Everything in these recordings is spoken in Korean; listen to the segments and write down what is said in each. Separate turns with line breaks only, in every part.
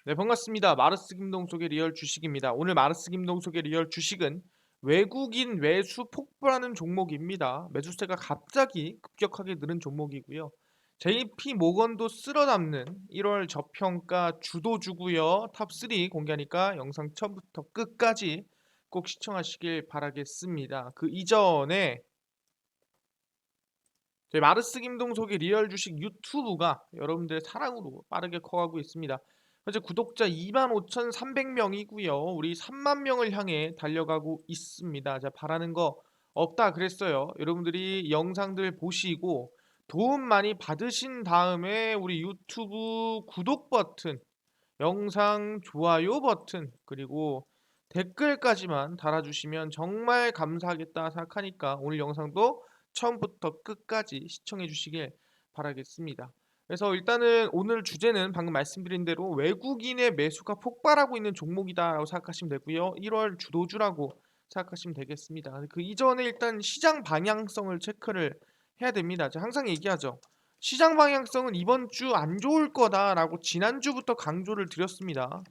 네, 반갑습니다. 마르스 김동석의 리얼 주식입니다. 오늘 마르스 김동석의 리얼 주식은 외국인 매수 폭발하는 종목입니다. 매수세가 갑자기 급격하게 늘은 종목이고요. JP 모건도 쓸어담는 1월 저평가 주도주고요. 탑3 공개하니까 영상 처음부터 끝까지 꼭 시청하시길 바라겠습니다. 그 이전에 저희 마르스 김동석의 리얼 주식 유튜브가 여러분들의 사랑으로 빠르게 커가고 있습니다. 현재 구독자 25,300명이고요. 우리 3만 명을 향해 달려가고 있습니다. 자, 바라는 거 없다 그랬어요. 여러분들이 영상들 보시고 도움 많이 받으신 다음에 우리 유튜브 구독 버튼, 영상 좋아요 버튼, 그리고 댓글까지만 달아주시면 정말 감사하겠다 생각하니까 오늘 영상도 처음부터 끝까지 시청해 주시길 바라겠습니다. 그래서 일단은 오늘 주제는 방금 말씀드린 대로 외국인의 매수가 폭발하고 있는 종목이다라고 생각하시면 되고요. 1월 주도주라고 생각하시면 되겠습니다. 그 이전에 일단 시장 방향성을 체크를 해야 됩니다. 제가 항상 얘기하죠. 시장 방향성은 이번 주 안 좋을 거다라고 지난주부터 강조를 드렸습니다.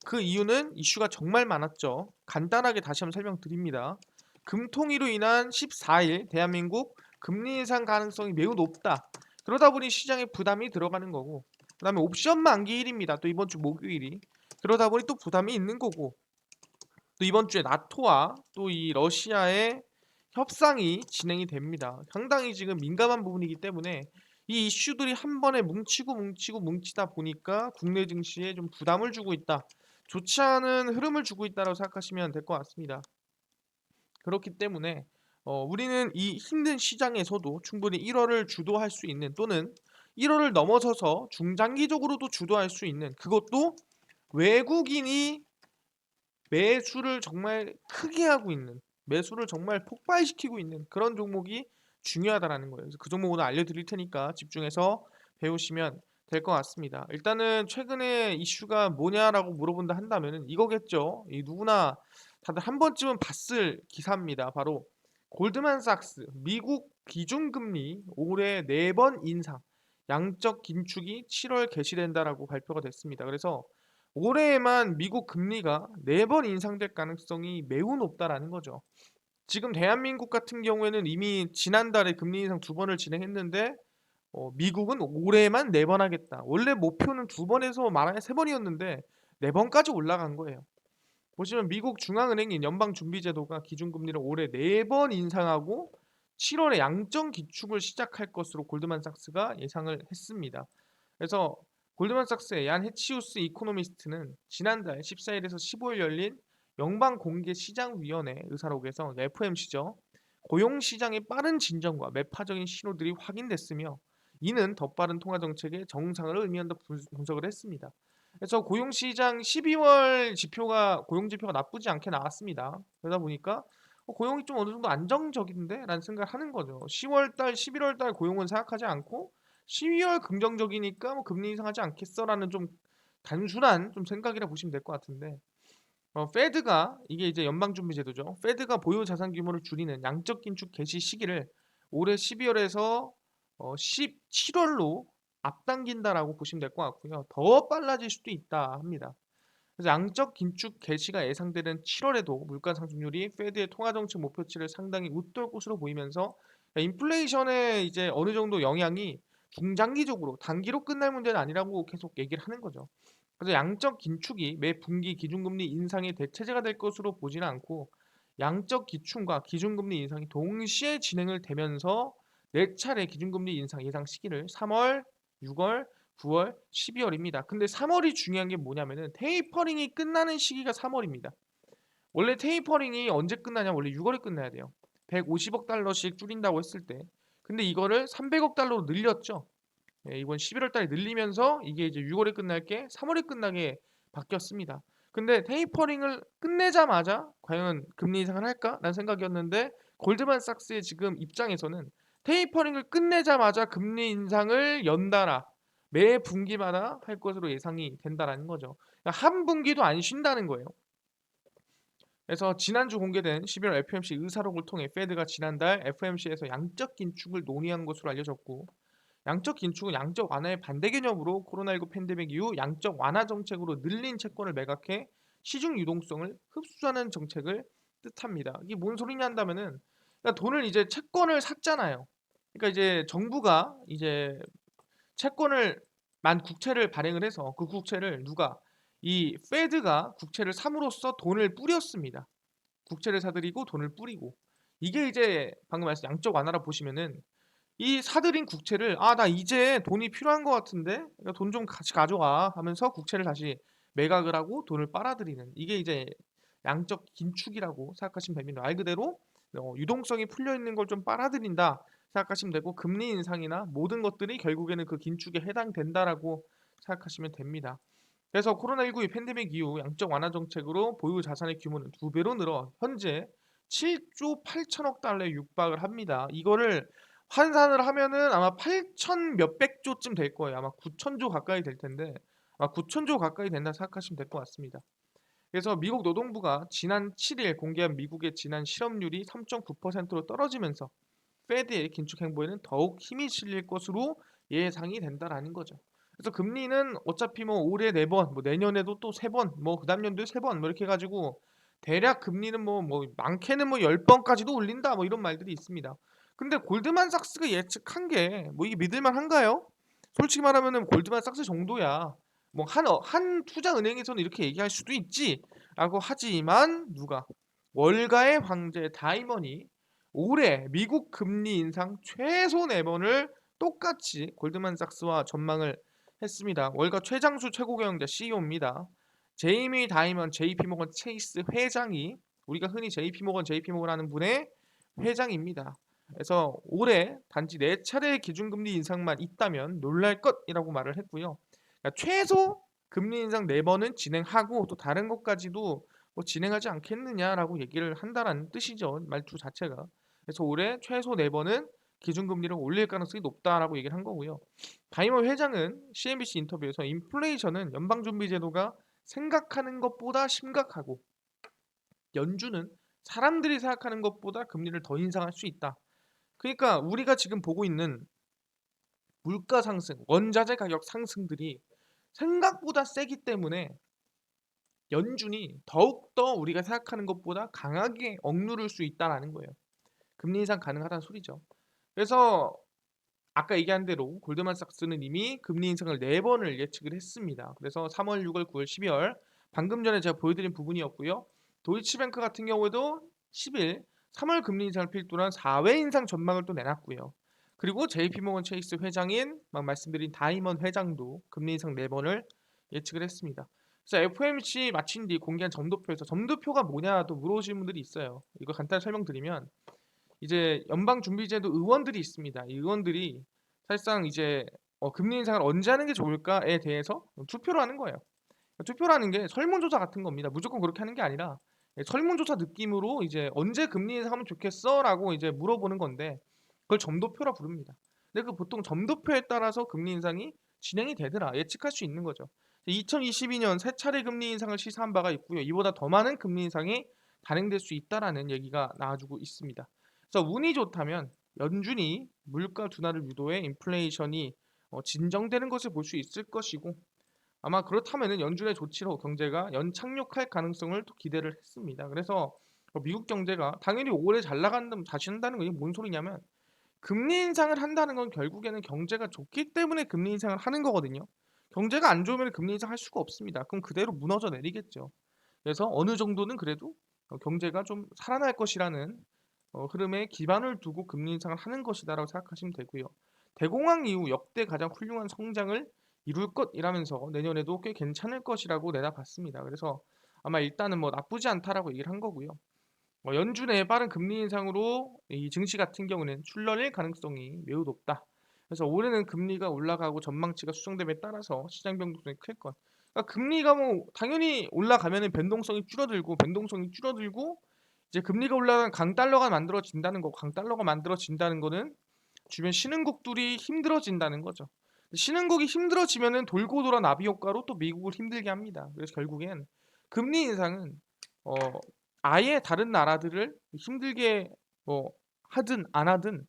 그 이유는 이슈가 정말 많았죠. 간단하게 다시 한번 설명드립니다. 금통위로 인한 14일 대한민국 금리 인상 가능성이 매우 높다. 그러다 보니 시장에 부담이 들어가는 거고, 그 다음에 옵션 만기일입니다. 또 이번 주 목요일이. 그러다 보니 또 부담이 있는 거고, 또 이번 주에 나토와 또 이 러시아의 협상이 진행이 됩니다. 상당히 지금 민감한 부분이기 때문에 이 이슈들이 한 번에 뭉치다 보니까 국내 증시에 좀 부담을 주고 있다. 좋지 않은 흐름을 주고 있다고 생각하시면 될 것 같습니다. 그렇기 때문에 우리는 이 힘든 시장에서도 충분히 1월을 주도할 수 있는, 또는 1월을 넘어서서 중장기적으로도 주도할 수 있는, 그것도 외국인이 매수를 정말 크게 하고 있는, 매수를 정말 폭발시키고 있는 그런 종목이 중요하다라는 거예요. 그래서 그 종목 오늘 알려드릴 테니까 집중해서 배우시면 될 것 같습니다. 일단은 최근에 이슈가 뭐냐라고 물어본다 한다면은 이거겠죠. 이 누구나 다들 한 번쯤은 봤을 기사입니다. 바로 골드만삭스 미국 기준금리 올해 4번 인상, 양적 긴축이 7월 개시된다라고 발표가 됐습니다. 그래서 올해에만 미국 금리가 4번 인상될 가능성이 매우 높다라는 거죠. 지금 대한민국 같은 경우에는 이미 지난달에 금리 인상 2번을 진행했는데 미국은 올해에만 4번 하겠다. 원래 목표는 2번에서 말하면 3번이었는데 4번까지 올라간 거예요. 보시면 미국 중앙은행인 연방준비제도가 기준금리를 올해 4번 인상하고 7월에 양적 기축을 시작할 것으로 골드만삭스가 예상을 했습니다. 그래서 골드만삭스의 얀 해치우스 이코노미스트는 지난달 14일에서 15일 열린 연방공개시장위원회 의사록에서 FOMC죠. 고용시장의 빠른 진정과 매파적인 신호들이 확인됐으며 이는 더 빠른 통화정책의 정상을 의미한다 분석을 했습니다. 그래서 고용시장 12월 지표가 고용지표가 나쁘지 않게 나왔습니다. 그러다 보니까 고용이 좀 어느 정도 안정적인데? 라는 생각을 하는 거죠. 10월달, 11월달 고용은 생각하지 않고 12월 긍정적이니까 뭐 금리 인상하지 않겠어라는 좀 단순한 좀 생각이라 보시면 될 것 같은데, 페드가, 이게 이제 연방준비제도죠. 페드가 보유 자산 규모를 줄이는 양적 긴축 개시 시기를 올해 12월에서 17월로 앞당긴다라고 보시면 될 것 같고요. 더 빨라질 수도 있다 합니다. 그래서 양적 긴축 개시가 예상되는 7월에도 물가 상승률이 페드의 통화정책 목표치를 상당히 웃돌 것으로 보이면서 인플레이션의 이제 어느 정도 영향이 중장기적으로 단기로 끝날 문제는 아니라고 계속 얘기를 하는 거죠. 그래서 양적 긴축이 매 분기 기준금리 인상의 대체제가 될 것으로 보지는 않고 양적 기축과 기준금리 인상이 동시에 진행을 되면서 네 차례 기준금리 인상 예상 시기를 3월, 6월, 9월, 12월입니다. 근데 3월이 중요한 게 뭐냐면은 테이퍼링이 끝나는 시기가 3월입니다. 원래 테이퍼링이 언제 끝나냐? 원래 6월에 끝나야 돼요. 150억 달러씩 줄인다고 했을 때. 근데 이거를 300억 달러로 늘렸죠. 이번 11월 달에 늘리면서 이게 이제 6월에 끝날 게 3월에 끝나게 바뀌었습니다. 근데 테이퍼링을 끝내자마자 과연 금리 인상을 할까라는 생각이었는데, 골드만삭스의 지금 입장에서는 테이퍼링을 끝내자마자 금리 인상을 연달아 매 분기마다 할 것으로 예상이 된다라는 거죠. 그러니까 한 분기도 안 쉰다는 거예요. 그래서 지난주 공개된 11월 FOMC 의사록을 통해 페드가 지난달 FOMC에서 양적 긴축을 논의한 것으로 알려졌고, 양적 긴축은 양적 완화의 반대 개념으로 코로나19 팬데믹 이후 양적 완화 정책으로 늘린 채권을 매각해 시중 유동성을 흡수하는 정책을 뜻합니다. 이게 뭔 소리냐 한다면은 그러니까 돈을 이제 채권을 샀잖아요. 그러니까 이제 정부가 이제 채권을 만 국채를 발행을 해서 그 국채를 누가 이 페드가 국채를 삼으로써 돈을 뿌렸습니다. 국채를 사들이고 돈을 뿌리고 이게 이제 방금 말씀 양적 완화라 보시면은 이 사들인 국채를 '아 나 이제 돈이 필요한 것 같은데 돈 좀 같이 가져와.' 하면서 국채를 다시 매각을 하고 돈을 빨아들이는 이게 이제 양적 긴축이라고 생각하시면 됩니다. 말 그대로 유동성이 풀려 있는 걸 좀 빨아들인다 생각하시면 되고 금리 인상이나 모든 것들이 결국에는 그 긴축에 해당된다라고 생각하시면 됩니다. 그래서 코로나19 팬데믹 이후 양적 완화 정책으로 보유 자산의 규모는 2배로 늘어 현재 7조 8천억 달러에 육박을 합니다. 이거를 환산을 하면은 아마 8천 몇백 조쯤 될 거예요. 아마 9천 조 가까이 될 텐데 아마 9천 조 가까이 된다 생각하시면 될 것 같습니다. 그래서 미국 노동부가 지난 7일 공개한 미국의 지난 실업률이 3.9%로 떨어지면서 페드의 긴축 행보에는 더욱 힘이 실릴 것으로 예상이 된다라는 거죠. 그래서 금리는 어차피 뭐 올해 4번, 뭐 내년에도 또 3번, 뭐 그다음 연도에 3번 뭐 이렇게 해 가지고 대략 금리는 뭐 많게는 뭐 10번까지도 올린다 뭐 이런 말들이 있습니다. 근데 골드만삭스가 예측한 게 뭐 이게 믿을 만한가요? 솔직히 말하면은 골드만삭스 정도야. 뭐 한 투자 은행에서는 이렇게 얘기할 수도 있지라고 하지만 누가 월가의 황제 다이먼이 올해 미국 금리 인상 최소 4번을 똑같이 골드만삭스와 전망을 했습니다. 월가 최장수 최고 경영자 CEO입니다. 제이미 다이먼 JP모건 체이스 회장이 우리가 흔히 JP모건 하는 분의 회장입니다. 그래서 올해 단지 4차례의 기준금리 인상만 있다면 놀랄 것이라고 말을 했고요. 그러니까 최소 금리 인상 4번은 진행하고 또 다른 것까지도 뭐 진행하지 않겠느냐라고 얘기를 한다라는 뜻이죠. 말투 자체가. 그래서 올해 최소 4번은 기준금리를 올릴 가능성이 높다라고 얘기를 한 거고요. 다이머 회장은 CNBC 인터뷰에서 인플레이션은 연방준비제도가 생각하는 것보다 심각하고 연준은 사람들이 생각하는 것보다 금리를 더 인상할 수 있다. 그러니까 우리가 지금 보고 있는 물가 상승, 원자재 가격 상승들이 생각보다 세기 때문에 연준이 더욱더 우리가 생각하는 것보다 강하게 억누를 수 있다라는 거예요. 금리 인상 가능하다는 소리죠. 그래서 아까 얘기한 대로 골드만삭스는 이미 금리 인상을 4번을 예측을 했습니다. 그래서 3월, 6월, 9월, 12월 방금 전에 제가 보여드린 부분이었고요. 도이치뱅크 같은 경우에도 10일 3월 금리 인상을 필두로 한 4회 인상 전망을 또 내놨고요. 그리고 JP모건 체이스 회장인 막 말씀드린 다이먼 회장도 금리 인상 4번을 예측을 했습니다. 그래서 FOMC 마친 뒤 공개한 점도표에서 점도표가 뭐냐도 물어보시는 분들이 있어요. 이거 간단히 설명드리면 이제 연방준비제도 의원들이 있습니다. 이 의원들이 사실상 이제 금리 인상을 언제 하는 게 좋을까에 대해서 투표를 하는 거예요. 투표라는 게 설문조사 같은 겁니다. 무조건 그렇게 하는 게 아니라 설문조사 느낌으로 이제 언제 금리 인상하면 좋겠어라고 이제 물어보는 건데 그걸 점도표라 부릅니다. 근데 그 보통 점도표에 따라서 금리 인상이 진행이 되더라 예측할 수 있는 거죠. 2022년 세 차례 금리 인상을 시사한 바가 있고요. 이보다 더 많은 금리 인상이 단행될 수 있다라는 얘기가 나와주고 있습니다. 그래서 운이 좋다면 연준이 물가 둔화를 유도해 인플레이션이 진정되는 것을 볼 수 있을 것이고 아마 그렇다면은 연준의 조치로 경제가 연착륙할 가능성을 또 기대를 했습니다. 그래서 미국 경제가 당연히 올해 잘 나간다면 다시 한다는 게 뭔 소리냐면 금리 인상을 한다는 건 결국에는 경제가 좋기 때문에 금리 인상을 하는 거거든요. 경제가 안 좋으면 금리 인상할 수가 없습니다. 그럼 그대로 무너져 내리겠죠. 그래서 어느 정도는 그래도 경제가 좀 살아날 것이라는 흐름에 기반을 두고 금리 인상을 하는 것이다라고 생각하시면 되고요. 대공황 이후 역대 가장 훌륭한 성장을 이룰 것이라면서 내년에도 꽤 괜찮을 것이라고 내다봤습니다. 그래서 아마 일단은 뭐 나쁘지 않다라고 얘기를 한 거고요. 연준의 빠른 금리 인상으로 이 증시 같은 경우는 출렁일 가능성이 매우 높다. 그래서 올해는 금리가 올라가고 전망치가 수정됨에 따라서 시장 변동성이 클 것. 그러니까 금리가 뭐 당연히 올라가면은 변동성이 줄어들고 이제 금리가 올라가면 강달러가 만들어진다는 거. 강달러가 만들어진다는 거는 주변 신흥국들이 힘들어진다는 거죠. 신흥국이 힘들어지면은 돌고 돌아 나비 효과로 또 미국을 힘들게 합니다. 그래서 결국엔 금리 인상은 어 아예 다른 나라들을 힘들게 뭐 하든 안 하든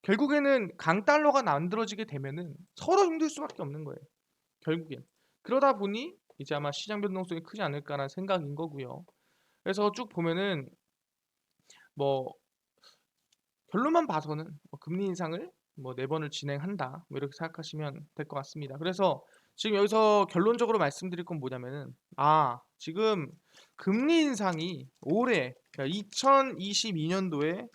결국에는 강달러가 만들어지게 되면은 서로 힘들 수밖에 없는 거예요. 결국엔. 그러다 보니 이제 아마 시장 변동성이 크지 않을까라는 생각인 거고요. 그래서 쭉 보면은 뭐 결론만 봐서는 뭐 금리 인상을 뭐 4번을 진행한다. 뭐 이렇게 생각하시면 될 것 같습니다. 그래서 지금 여기서 결론적으로 말씀드릴 건 뭐냐면은 지금 금리 인상이 올해 그러니까 2022년도에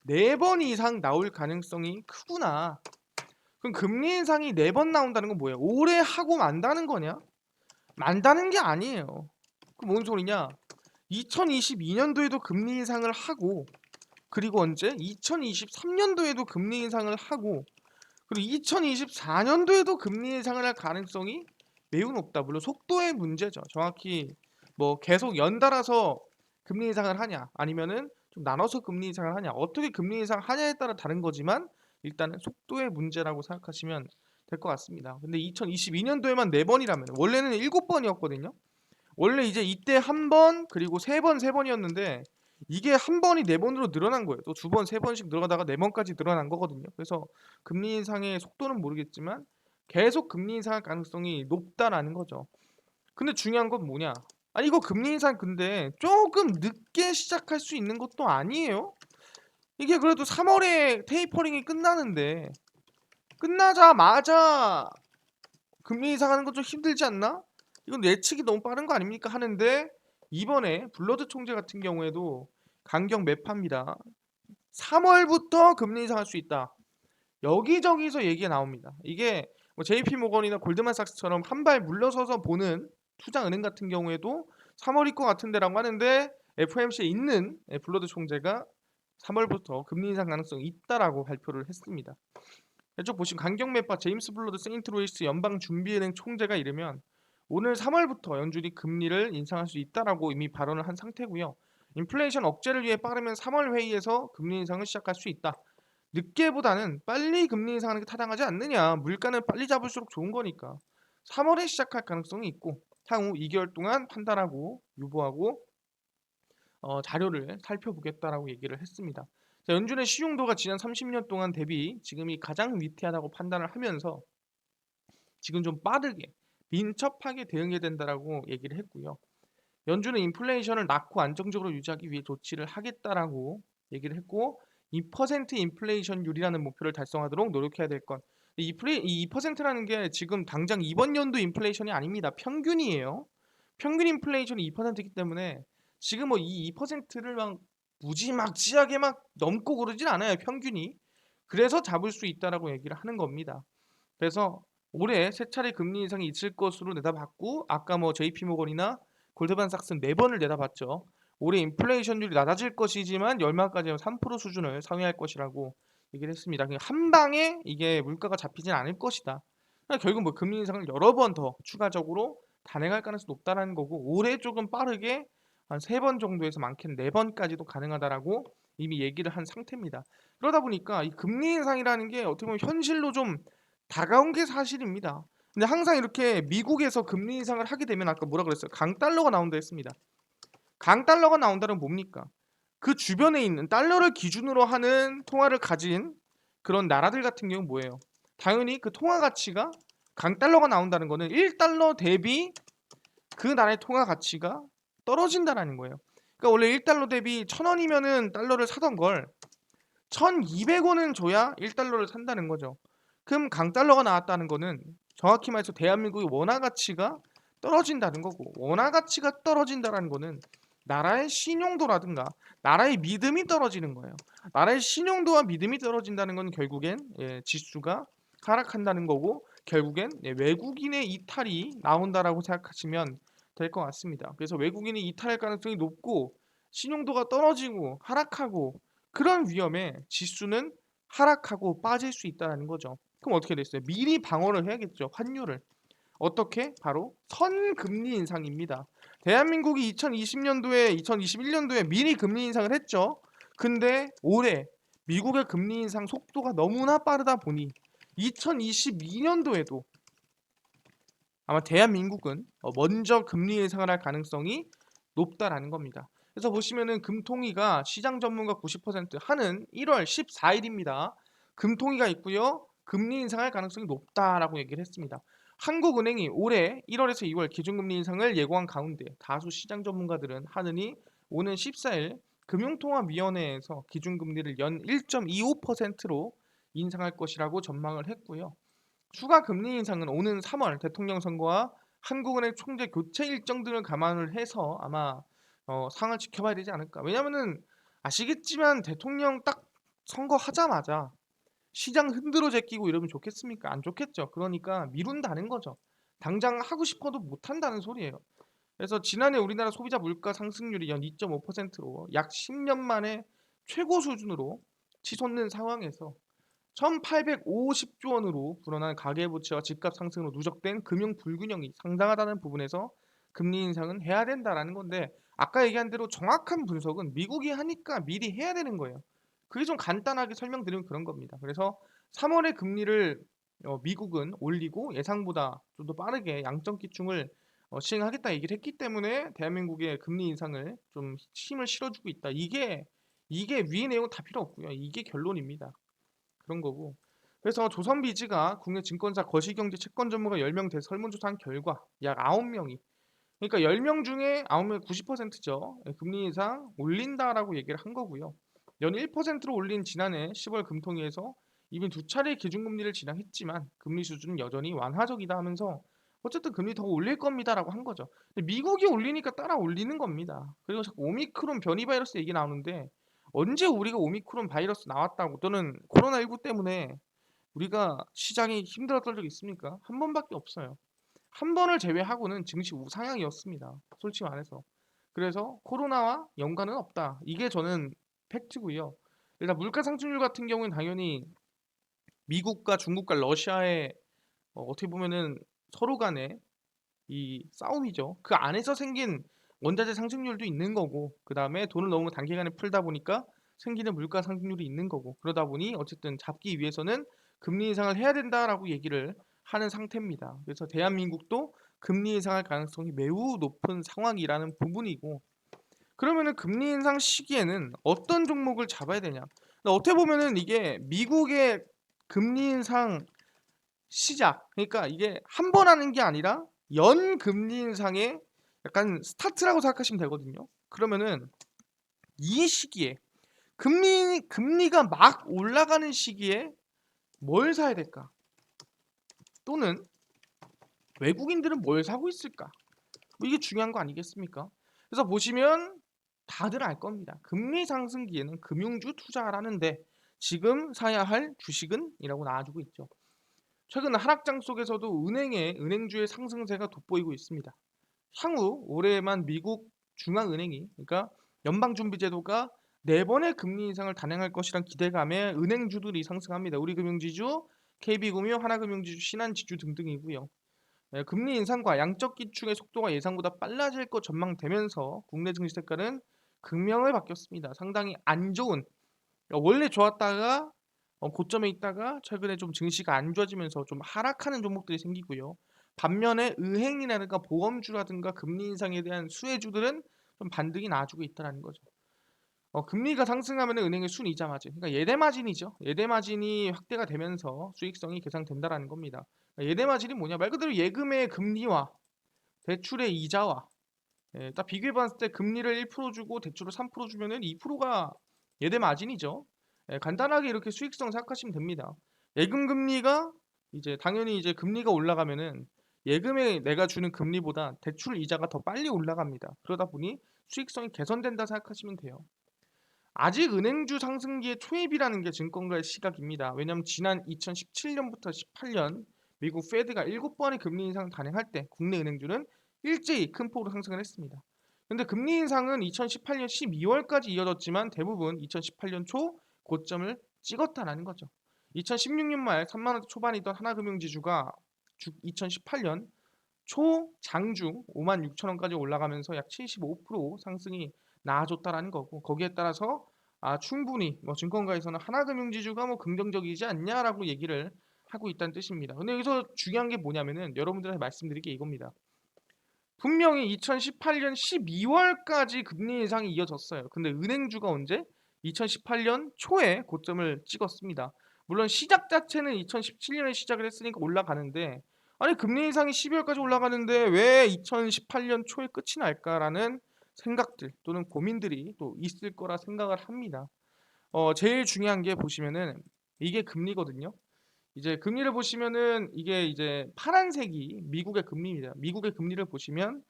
4번 이상 나올 가능성이 크구나. 그럼 금리 인상이 4번 나온다는 건 뭐예요? 올해 하고 만다는 거냐? 만다는 게 아니에요. 그럼 뭔 소리냐? 2022년도에도 금리 인상을 하고 그리고 언제? 2023년도에도 금리 인상을 하고 그리고 2024년도에도 금리 인상을 할 가능성이 매우 높다. 물론 속도의 문제죠. 정확히 뭐 계속 연달아서 금리 인상을 하냐 아니면은 좀 나눠서 금리 인상을 하냐 어떻게 금리 인상 하냐에 따라 다른 거지만 일단은 속도의 문제라고 생각하시면 될 것 같습니다. 근데 2022년도에만 4번이라면 원래는 7번이었거든요. 원래 이제 이때 한 번 그리고 세 번 세 번이었는데 이게 한 번이 네 번으로 늘어난 거예요. 또 두 번 세 번씩 늘어가다가 네 번까지 늘어난 거거든요. 그래서 금리 인상의 속도는 모르겠지만 계속 금리 인상할 가능성이 높다라는 거죠. 근데 중요한 건 뭐냐? 아니 이거 금리 인상 근데 조금 늦게 시작할 수 있는 것도 아니에요. 이게 그래도 3월에 테이퍼링이 끝나는데 끝나자마자 금리 인상하는 건 좀 힘들지 않나? 이건 예측이 너무 빠른 거 아닙니까? 하는데 이번에 블러드 총재 같은 경우에도 강경 매파입니다. 3월부터 금리 인상할 수 있다. 여기저기서 얘기가 나옵니다. 이게 뭐 JP 모건이나 골드만삭스처럼 한 발 물러서서 보는 투자은행 같은 경우에도 3월일 것 같은데라고 하는데 FOMC에 있는 블러드 총재가 3월부터 금리 인상 가능성이 있다라고 발표를 했습니다. 이쪽 보시면 강경매파 제임스 블러드 세인트루이스 연방준비은행 총재가 이르면 오늘 3월부터 연준이 금리를 인상할 수 있다라고 이미 발언을 한 상태고요. 인플레이션 억제를 위해 빠르면 3월 회의에서 금리 인상을 시작할 수 있다. 늦게보다는 빨리 금리 인상하는 게 타당하지 않느냐. 물가는 빨리 잡을수록 좋은 거니까. 3월에 시작할 가능성이 있고 향후 2개월 동안 판단하고 유보하고 자료를 살펴보겠다라고 얘기를 했습니다. 자, 연준의 신용도가 지난 30년 동안 대비 지금이 가장 위태하다고 판단을 하면서 지금 좀 빠르게 민첩하게 대응해야 된다라고 얘기를 했고요. 연준은 인플레이션을 낮고 안정적으로 유지하기 위해 조치를 하겠다라고 얘기를 했고 2% 인플레이션율이라는 목표를 달성하도록 노력해야 될 것. 이 2%라는 게 지금 당장 이번 연도 인플레이션이 아닙니다. 평균이에요. 평균 인플레이션이 2%이기 때문에 지금 뭐 이 2%를 막 무지막지하게 막 넘고 그러진 않아요. 평균이. 그래서 잡을 수 있다라고 얘기를 하는 겁니다. 그래서 올해 세 차례 금리 인상이 있을 것으로 내다봤고 아까 뭐 JP 모건이나 골드만삭스는 4번을 내다봤죠. 올해 인플레이션율이 낮아질 것이지만 연말까지는 3% 수준을 상회할 것이라고 얘기를 했습니다. 그냥 한 방에 이게 물가가 잡히진 않을 것이다. 그러니까 결국 뭐 금리 인상을 여러 번 더 추가적으로 단행할 가능성이 높다라는 거고 올해 조금 빠르게 한 3번 정도에서 많게는 4번까지도 가능하다라고 이미 얘기를 한 상태입니다. 그러다 보니까 이 금리 인상이라는 게 어떻게 보면 현실로 좀 다가온 게 사실입니다. 근데 항상 이렇게 미국에서 금리 인상을 하게 되면 아까 뭐라 그랬어요? 강달러가 나온다 했습니다. 강달러가 나온다는 뭡니까? 그 주변에 있는 달러를 기준으로 하는 통화를 가진 그런 나라들 같은 경우는 뭐예요? 당연히 그 통화 가치가 강달러가 나온다는 거는 1달러 대비 그 나라의 통화 가치가 떨어진다라는 거예요. 그러니까 원래 1달러 대비 1,000원이면은 달러를 사던 걸 1,200원은 줘야 1달러를 산다는 거죠. 그럼 강달러가 나왔다는 거는 정확히 말해서 대한민국의 원화 가치가 떨어진다는 거고 원화 가치가 떨어진다는 거는 나라의 신용도라든가 나라의 믿음이 떨어지는 거예요. 나라의 신용도와 믿음이 떨어진다는 건 결국엔 지수가 하락한다는 거고 결국엔 외국인의 이탈이 나온다라고 생각하시면 될 것 같습니다. 그래서 외국인이 이탈할 가능성이 높고 신용도가 떨어지고 하락하고 그런 위험에 지수는 하락하고 빠질 수 있다는 거죠. 그럼 어떻게 됐어요? 미리 방어를 해야겠죠. 환율을. 어떻게? 바로 선금리 인상입니다. 대한민국이 2020년도에 2021년도에 미리 금리 인상을 했죠. 근데 올해 미국의 금리 인상 속도가 너무나 빠르다 보니 2022년도에도 아마 대한민국은 먼저 금리 인상을 할 가능성이 높다라는 겁니다. 그래서 보시면은 금통위가 시장 전문가 90% 하는 1월 14일입니다. 금통위가 있고요. 금리 인상할 가능성이 높다라고 얘기를 했습니다. 한국은행이 올해 1월에서 2월 기준금리 인상을 예고한 가운데 다수 시장 전문가들은 하느니 오는 14일 금융통화위원회에서 기준금리를 연 1.25%로 인상할 것이라고 전망을 했고요. 추가 금리 인상은 오는 3월 대통령 선거와 한국은행 총재 교체 일정 등을 감안을 해서 아마 상을 지켜봐야 되지 않을까. 왜냐면은 아시겠지만 대통령 딱 선거하자마자 시장 흔들어 제끼고 이러면 좋겠습니까? 안 좋겠죠. 그러니까 미룬다는 거죠. 당장 하고 싶어도 못 한다는 소리예요. 그래서 지난해 우리나라 소비자 물가 상승률이 연 2.5%로 약 10년 만에 최고 수준으로 치솟는 상황에서 1,850조 원으로 불어난 가계부채와 집값 상승으로 누적된 금융 불균형이 상당하다는 부분에서 금리 인상은 해야 된다라는 건데 아까 얘기한 대로 정확한 분석은 미국이 하니까 미리 해야 되는 거예요. 그게 좀 간단하게 설명드리면 그런 겁니다. 그래서 3월에 금리를 미국은 올리고 예상보다 좀 더 빠르게 양적 기충을 시행하겠다 얘기를 했기 때문에 대한민국의 금리 인상을 좀 힘을 실어주고 있다. 이게 위의 내용 다 필요 없고요. 이게 결론입니다. 그런 거고. 그래서 조선비즈가 국내 증권사 거시경제 채권 전문가 10명 대 설문조사한 결과 약 9명이 그러니까 10명 중에 9명 90%죠. 금리 인상 올린다라고 얘기를 한 거고요. 연 1%로 올린 지난해 10월 금통위에서 이미 두 차례 기준금리를 진행했지만 금리 수준은 여전히 완화적이다 하면서 어쨌든 금리 더 올릴 겁니다라고 한 거죠. 근데 미국이 올리니까 따라 올리는 겁니다. 그리고 자꾸 오미크론 변이 바이러스 얘기 나오는데 언제 우리가 오미크론 바이러스 나왔다고 또는 코로나19 때문에 우리가 시장이 힘들었던 적이 있습니까? 한 번밖에 없어요. 한 번을 제외하고는 증시 우상향이었습니다. 솔직히 말해서. 그래서 코로나와 연관은 없다. 이게 저는 팩트고요. 일단 물가 상승률 같은 경우는 당연히 미국과 중국과 러시아의 어떻게 보면은 서로 간에 이 싸움이죠. 그 안에서 생긴 원자재 상승률도 있는 거고 그다음에 돈을 너무 단기간에 풀다 보니까 생기는 물가 상승률이 있는 거고 그러다 보니 어쨌든 잡기 위해서는 금리 인상을 해야 된다라고 얘기를 하는 상태입니다. 그래서 대한민국도 금리 인상할 가능성이 매우 높은 상황이라는 부분이고 그러면은 금리 인상 시기에는 어떤 종목을 잡아야 되냐? 어떻게 보면은 이게 미국의 금리 인상 시작. 그러니까 이게 한 번 하는 게 아니라 연 금리 인상의 약간 스타트라고 생각하시면 되거든요. 그러면은 이 시기에 금리가 막 올라가는 시기에 뭘 사야 될까? 또는 외국인들은 뭘 사고 있을까? 뭐 이게 중요한 거 아니겠습니까? 그래서 보시면 다들 알 겁니다. 금리 상승기에는 금융주 투자하라는데 지금 사야 할 주식은 이라고 나와주고 있죠. 최근 하락장 속에서도 은행주의 상승세가 돋보이고 있습니다. 향후 올해에만 미국 중앙은행이 그러니까 연방준비제도가 4번의 금리 인상을 단행할 것이란 기대감에 은행주들이 상승합니다. 우리금융지주, KB금융, 하나금융지주, 신한지주 등등이고요. 금리 인상과 양적 기축의 속도가 예상보다 빨라질 것 전망되면서 국내 증시 색깔은 극명을 바뀌었습니다. 상당히 안 좋은 원래 좋았다가 고점에 있다가 최근에 좀 증시가 안 좋아지면서 좀 하락하는 종목들이 생기고요. 반면에 의행이라든가 보험주라든가 금리 인상에 대한 수혜주들은 좀 반등이 나와주고 있다는 거죠. 금리가 상승하면 은행의 순이자 마진, 그러니까 예대 마진이죠. 예대 마진이 확대가 되면서 수익성이 개선된다라는 겁니다. 그러니까 예대 마진이 뭐냐? 말 그대로 예금의 금리와 대출의 이자와 딱 비교해 봤을 때 금리를 1% 주고 대출을 3% 주면은 2%가 예대 마진이죠. 간단하게 이렇게 수익성 생각하시면 됩니다. 예금 금리가 이제 당연히 이제 금리가 올라가면은 예금에 내가 주는 금리보다 대출 이자가 더 빨리 올라갑니다. 그러다 보니 수익성이 개선된다 생각하시면 돼요. 아직 은행주 상승기의 초입이라는 게 증권가의 시각입니다. 왜냐하면 지난 2017년부터 18년 미국 페드가 7번의 금리 인상 단행할 때 국내 은행주는 일제히 큰 폭으로 상승을 했습니다. 그런데 금리 인상은 2018년 12월까지 이어졌지만 대부분 2018년 초 고점을 찍었다는 거죠. 2016년 말 3만 원대 초반이던 하나금융지주가 2018년 초 장중 5만 6천 원까지 올라가면서 약 75% 상승이 나아졌다라는 거고 거기에 따라서 충분히 뭐 증권가에서는 하나금융지주가 뭐 긍정적이지 않냐라고 얘기를 하고 있다는 뜻입니다. 근데 여기서 중요한 게 뭐냐면은 여러분들한테 말씀드릴 게 이겁니다. 분명히 2018년 12월까지 금리 인상이 이어졌어요. 근데 은행주가 언제? 2018년 초에 고점을 찍었습니다. 물론 시작 자체는 2017년에 시작을 했으니까 올라가는데, 아니 금리 인상이 12월까지 올라가는데 왜 2018년 초에 끝이 날까라는 생각들 또는 고민들이 또 있을 거라 생각을 합니다. 제일 중요한 게 보시면은 이게 금리거든요. 이제 금리를 보시면은 이게 이제 파란색이 미국의 금리입니다. 미국의 금리를 보시면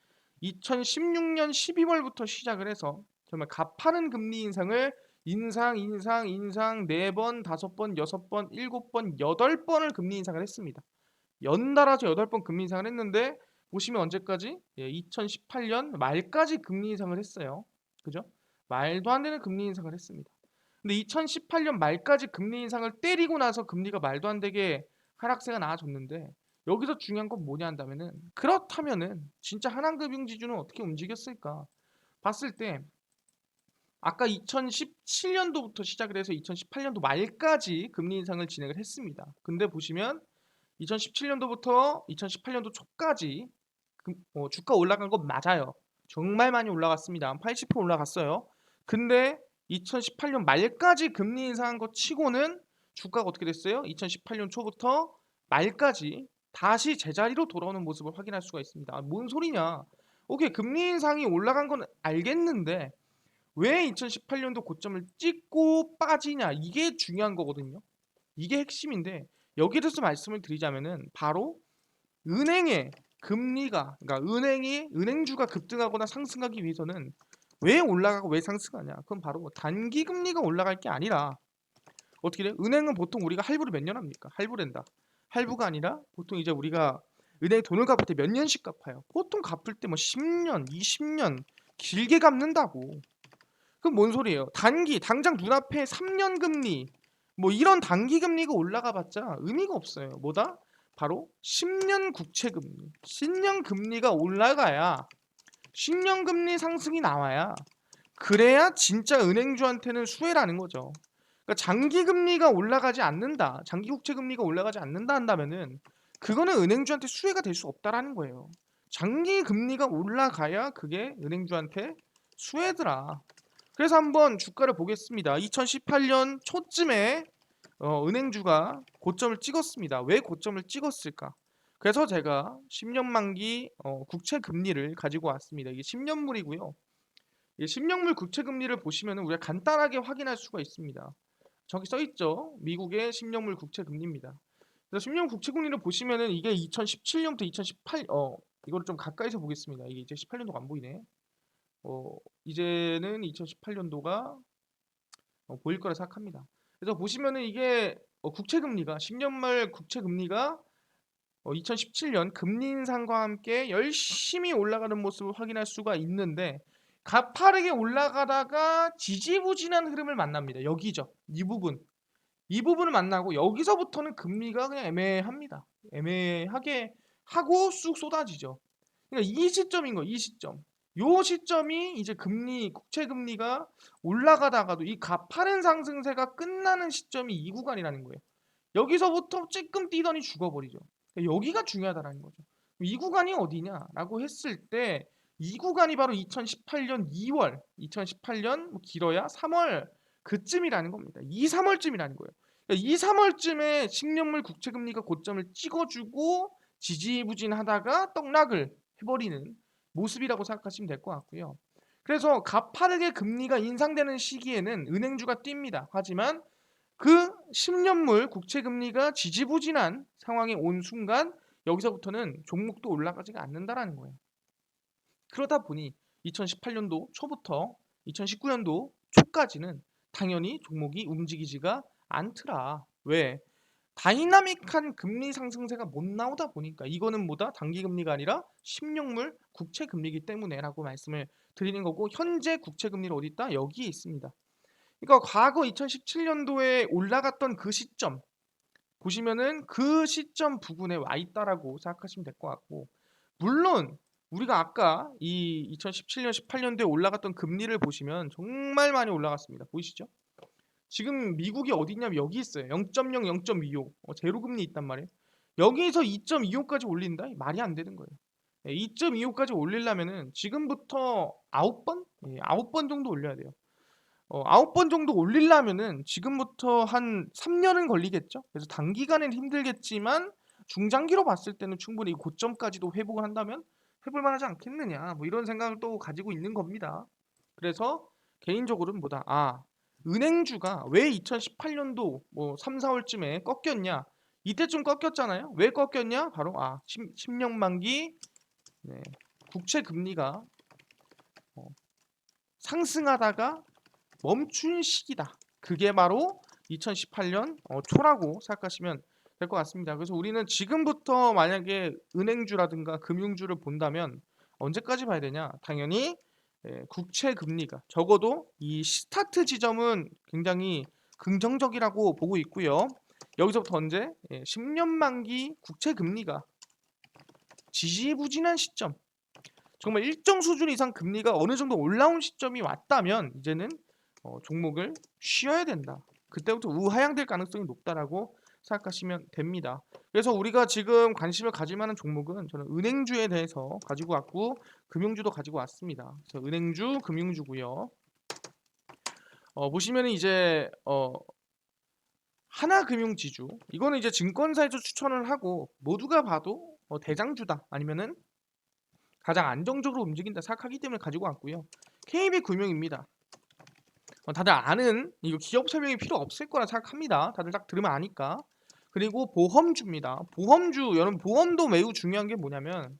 2016년 12월부터 시작을 해서 정말 가파른 금리 인상을 인상 4번, 5번, 6번, 7번, 8번을 금리 인상을 했습니다. 연달아서 8번 금리 인상을 했는데 보시면 언제까지? 2018년 말까지 금리 인상을 했어요. 그죠? 말도 안 되는 금리 인상을 했습니다. 근데 2018년 말까지 금리 인상을 때리고 나서 금리가 말도 안 되게 하락세가 나아졌는데, 여기서 중요한 건 뭐냐 한다면은, 그렇다면은 진짜 하나금융지주는 어떻게 움직였을까 봤을 때, 아까 2017년도부터 시작을 해서 2018년도 말까지 금리 인상을 진행을 했습니다. 근데 보시면 2017년도부터 2018년도 초까지 주가 올라간 건 맞아요. 정말 많이 올라갔습니다. 80% 올라갔어요. 근데 2018년 말까지 금리 인상한 것 치고는 주가가 어떻게 됐어요? 2018년 초부터 말까지 다시 제자리로 돌아오는 모습을 확인할 수가 있습니다. 뭔 소리냐? 오케이, 금리 인상이 올라간 건 알겠는데 왜 2018년도 고점을 찍고 빠지냐? 이게 중요한 거거든요. 이게 핵심인데, 여기에 대해서 말씀을 드리자면은 바로 은행의 금리가, 그러니까 은행주가 급등하거나 상승하기 위해서는 왜 올라가고 왜 상승하냐? 그건 바로 단기 금리가 올라갈 게 아니라 어떻게 돼? 은행은 보통 우리가 할부를 몇 년 합니까? 할부된다. 할부가 아니라 보통 이제 우리가 은행 돈을 갚을 때 몇 년씩 갚아요. 보통 갚을 때 뭐 10년, 20년 길게 갚는다고. 그럼 뭔 소리예요? 당장 눈앞에 3년 금리 뭐 이런 단기 금리가 올라가 봤자 의미가 없어요. 뭐다? 바로 10년 국채 금리. 10년 금리가 올라가야 10년 금리 상승이 나와야, 그래야 진짜 은행주한테는 수혜라는 거죠. 그러니까 장기 금리가 올라가지 않는다. 장기 국채 금리가 올라가지 않는다 한다면은 그거는 은행주한테 수혜가 될 수 없다라는 거예요. 장기 금리가 올라가야 그게 은행주한테 수혜더라. 그래서 한번 주가를 보겠습니다. 2018년 초쯤에 은행주가 고점을 찍었습니다. 왜 고점을 찍었을까? 그래서 제가 10년 만기 국채 금리를 가지고 왔습니다. 이게 10년물이고요. 이 10년물 국채 금리를 보시면 우리가 간단하게 확인할 수가 있습니다. 저기 써 있죠. 미국의 10년물 국채 금리입니다. 그래서 10년 국채 금리를 보시면은 이게 2017년부터 2018 이거를 좀 가까이서 보겠습니다. 이게 이제 18년도가 안 보이네. 이제는 2018년도가 보일 거라 생각합니다. 그래서 보시면은 이게 국채 금리가 10년물 국채 금리가 2017년 금리 인상과 함께 열심히 올라가는 모습을 확인할 수가 있는데, 가파르게 올라가다가 지지부진한 흐름을 만납니다. 여기죠. 이 부분을 만나고 여기서부터는 금리가 그냥 애매합니다. 애매하게 하고 쑥 쏟아지죠. 그러니까 이 시점인 거예요. 이 시점. 요 시점이 이제 국채 금리가 올라가다가도 이 가파른 상승세가 끝나는 시점이 이 구간이라는 거예요. 여기서부터 찔끔 뛰더니 죽어버리죠. 그러니까 여기가 중요하다라는 거죠. 이 구간이 어디냐라고 했을 때 이 구간이 바로 2018년 2월, 2018년 뭐 길어야 3월 그쯤이라는 겁니다. 2, 3월쯤이라는 거예요. 그러니까 2, 3월쯤에 10년물 국채 금리가 고점을 찍어주고 지지부진하다가 떡락을 해버리는 모습이라고 생각하시면 될 것 같고요. 그래서 가파르게 금리가 인상되는 시기에는 은행주가 뜁니다. 하지만 그 10년물 국채 금리가 지지부진한 상황에 온 순간 여기서부터는 종목도 올라가지가 않는다라는 거예요. 그러다 보니 2018년도 초부터 2019년도 초까지는 당연히 종목이 움직이지가 않더라. 왜? 다이나믹한 금리 상승세가 못 나오다 보니까. 이거는 뭐다? 단기 금리가 아니라 10년물 국채 금리이기 때문에라고 말씀을 드리는 거고, 현재 국채 금리는 어디 있다? 여기에 있습니다. 그러니까 과거 2017년도에 올라갔던 그 시점 보시면은 그 시점 부근에 와 있다라고 생각하시면 될 것 같고, 물론 우리가 아까 이 2017년 18년도에 올라갔던 금리를 보시면 정말 많이 올라갔습니다. 보이시죠? 지금 미국이 어디 있냐면 여기 있어요. 0.0, 0.25 제로 금리 있단 말이에요. 여기서 2.25까지 올린다? 말이 안 되는 거예요. 2.25까지 올리려면은 지금부터 9번? 9번 정도 올려야 돼요. 9번 정도 올리려면은 지금부터 한 3년은 걸리겠죠. 그래서 단기간엔 힘들겠지만 중장기로 봤을 때는 충분히 고점까지도 회복을 한다면 해볼 만하지 않겠느냐. 뭐 이런 생각을 또 가지고 있는 겁니다. 그래서 개인적으로는 뭐다? 은행주가 왜 2018년도 뭐 3, 4월쯤에 꺾였냐? 이때쯤 꺾였잖아요. 왜 꺾였냐? 바로 10년 만기 네, 국채 금리가 상승하다가 멈춘 시기다. 그게 바로 2018년 초라고 생각하시면 될 것 같습니다. 그래서 우리는 지금부터 만약에 은행주라든가 금융주를 본다면 언제까지 봐야 되냐? 당연히 국채 금리가 적어도 이 스타트 지점은 굉장히 긍정적이라고 보고 있고요. 여기서부터 언제? 10년 만기 국채 금리가 지지부진한 시점, 정말 일정 수준 이상 금리가 어느 정도 올라온 시점이 왔다면 이제는 종목을 쉬어야 된다. 그때부터 우하향될 가능성이 높다라고 생각하시면 됩니다. 그래서 우리가 지금 관심을 가질 만한 종목은 저는 은행주에 대해서 가지고 왔고 금융주도 가지고 왔습니다. 그래서 은행주, 금융주고요. 보시면은 이제 하나금융지주 이거는 이제 증권사에서 추천을 하고 모두가 봐도 대장주다 아니면은 가장 안정적으로 움직인다 생각하기 때문에 가지고 왔고요. KB금융입니다. 다들 아는 이거 기업 설명이 필요 없을 거라 생각합니다. 다들 딱 들으면 아니까. 그리고 보험주입니다. 보험주 여러분 보험도 매우 중요한 게 뭐냐면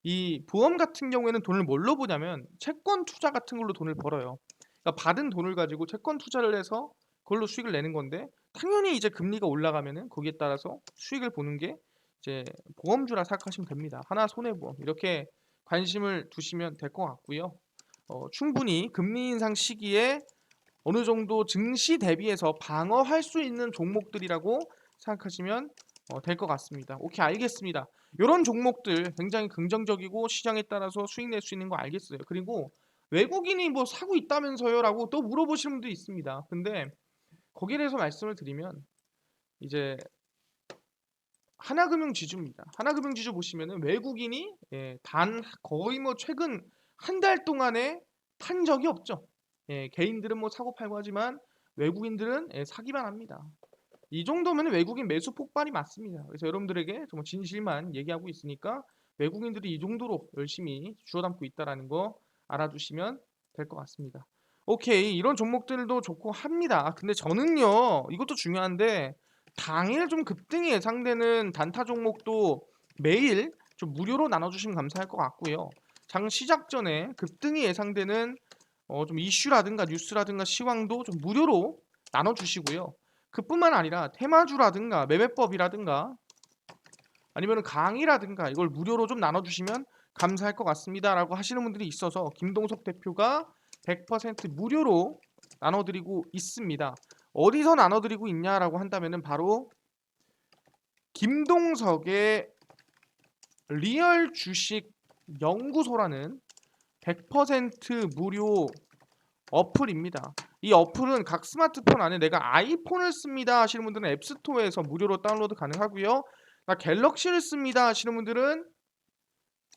이 보험 같은 경우에는 돈을 뭘로 보냐면 채권 투자 같은 걸로 돈을 벌어요. 그러니까 받은 돈을 가지고 채권 투자를 해서 그걸로 수익을 내는 건데 당연히 이제 금리가 올라가면은 거기에 따라서 수익을 보는 게 이제 보험주라 생각하시면 됩니다. 하나 손해보험 이렇게 관심을 두시면 될 것 같고요. 충분히 금리 인상 시기에 어느 정도 증시 대비해서 방어할 수 있는 종목들이라고 생각하시면 될 것 같습니다. 오케이 알겠습니다. 이런 종목들 굉장히 긍정적이고 시장에 따라서 수익 낼 수 있는 거 알겠어요. 그리고 외국인이 뭐 사고 있다면서요라고 또 물어보시는 분도 있습니다. 근데 거기에 대해서 말씀을 드리면 이제 하나금융지주입니다. 하나금융지주 보시면은 외국인이 단 거의 뭐 최근 한 달 동안에 탄 적이 없죠. 개인들은 뭐 사고 팔고 하지만 외국인들은 사기만 합니다. 이 정도면 외국인 매수 폭발이 맞습니다. 그래서 여러분들에게 정말 진실만 얘기하고 있으니까 외국인들이 이 정도로 열심히 주워 담고 있다라는 거 알아두시면 될 것 같습니다. 오케이 이런 종목들도 좋고 합니다. 근데 저는요 이것도 중요한데 당일 좀 급등이 예상되는 단타 종목도 매일 좀 무료로 나눠주시면 감사할 것 같고요. 장 시작 전에 급등이 예상되는 좀 이슈라든가 뉴스라든가 시황도 좀 무료로 나눠주시고요. 그뿐만 아니라 테마주라든가 매매법이라든가 아니면 강의라든가 이걸 무료로 좀 나눠주시면 감사할 것 같습니다라고 하시는 분들이 있어서 김동석 대표가 100% 무료로 나눠드리고 있습니다. 어디서 나눠드리고 있냐라고 한다면은 바로 김동석의 리얼 주식 연구소라는 100% 무료 어플입니다. 이 어플은 각 스마트폰 안에 내가 아이폰을 씁니다 하시는 분들은 앱스토어에서 무료로 다운로드 가능하고요. 나 갤럭시를 씁니다 하시는 분들은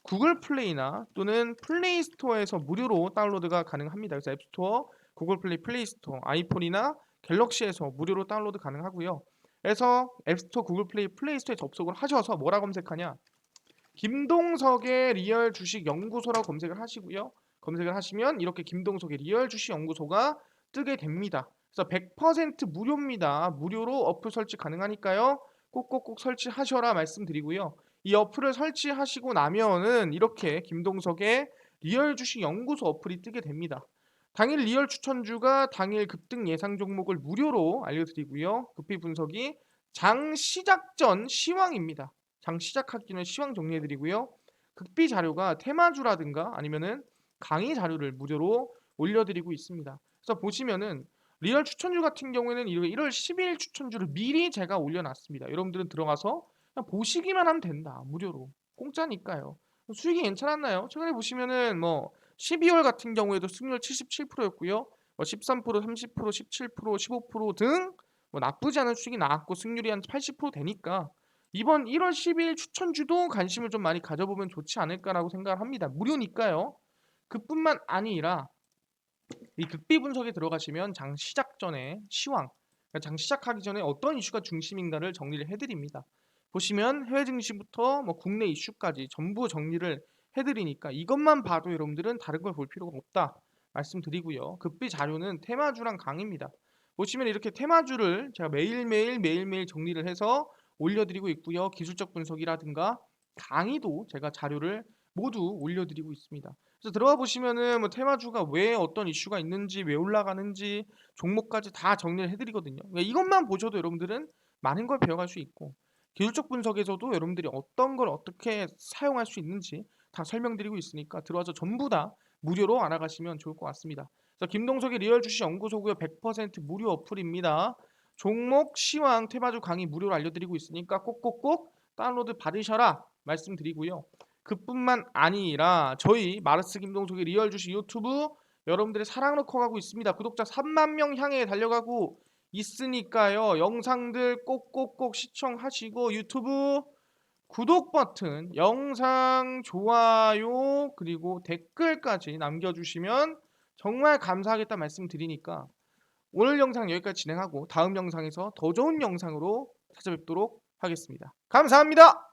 구글 플레이나 또는 플레이 스토어에서 무료로 다운로드가 가능합니다. 그래서 앱스토어, 구글 플레이, 플레이 스토어, 아이폰이나 갤럭시에서 무료로 다운로드 가능하고요. 그래서 앱스토어, 구글 플레이, 플레이 스토어에 접속을 하셔서 뭐라 검색하냐? 김동석의 리얼 주식 연구소라고 검색을 하시고요. 검색을 하시면 이렇게 김동석의 리얼 주식 연구소가 뜨게 됩니다. 그래서 100% 무료입니다. 무료로 어플 설치 가능하니까요. 꼭꼭꼭 설치하셔라 말씀드리고요. 이 어플을 설치하시고 나면은 이렇게 김동석의 리얼 주식 연구소 어플이 뜨게 됩니다. 당일 리얼 추천주가 당일 급등 예상 종목을 무료로 알려드리고요. 급히 분석이 장 시작 전 시황입니다. 장 시작하기 전에 시황 정리해드리고요. 극비 자료가 테마주라든가 아니면은 강의 자료를 무료로 올려드리고 있습니다. 그래서 보시면은 리얼 추천주 같은 경우에는 1월 12일 추천주를 미리 제가 올려놨습니다. 여러분들은 들어가서 그냥 보시기만 하면 된다. 무료로. 공짜니까요. 수익이 괜찮았나요? 최근에 보시면은 뭐 12월 같은 경우에도 승률 77%였고요. 13%, 30%, 17%, 15%등 뭐 나쁘지 않은 수익이 나왔고 승률이 한 80% 되니까 이번 1월 12일 추천주도 관심을 좀 많이 가져보면 좋지 않을까라고 생각을 합니다. 무료니까요. 그뿐만 아니라 이 극비 분석에 들어가시면 장 시작 전에 시황, 그러니까 장 시작하기 전에 어떤 이슈가 중심인가를 정리를 해드립니다. 보시면 해외 증시부터 뭐 국내 이슈까지 전부 정리를 해드리니까 이것만 봐도 여러분들은 다른 걸 볼 필요가 없다 말씀드리고요. 극비 자료는 테마주랑 강의입니다. 보시면 이렇게 테마주를 제가 매일매일 정리를 해서 올려드리고 있고요. 기술적 분석이라든가 강의도 제가 자료를 모두 올려드리고 있습니다. 그래서 들어가 보시면은 뭐 테마주가 왜 어떤 이슈가 있는지, 왜 올라가는지 종목까지 다 정리를 해드리거든요. 그러니까 이것만 보셔도 여러분들은 많은 걸 배워갈 수 있고 기술적 분석에서도 여러분들이 어떤 걸 어떻게 사용할 수 있는지 다 설명드리고 있으니까 들어와서 전부 다 무료로 알아가시면 좋을 것 같습니다. 그래서 김동석의 리얼 주식 연구소고요. 100% 무료 어플입니다. 종목, 시황, 테마주 강의 무료로 알려드리고 있으니까 꼭꼭꼭 다운로드 받으셔라 말씀드리고요. 그뿐만 아니라 저희 마르스 김동석의 리얼 주식 유튜브 여러분들의 사랑으로 커가고 있습니다. 구독자 3만 명 향해 달려가고 있으니까요. 영상들 꼭꼭꼭 시청하시고 유튜브 구독 버튼, 영상 좋아요 그리고 댓글까지 남겨주시면 정말 감사하겠다 말씀드리니까 오늘 영상 여기까지 진행하고 다음 영상에서 더 좋은 영상으로 찾아뵙도록 하겠습니다. 감사합니다.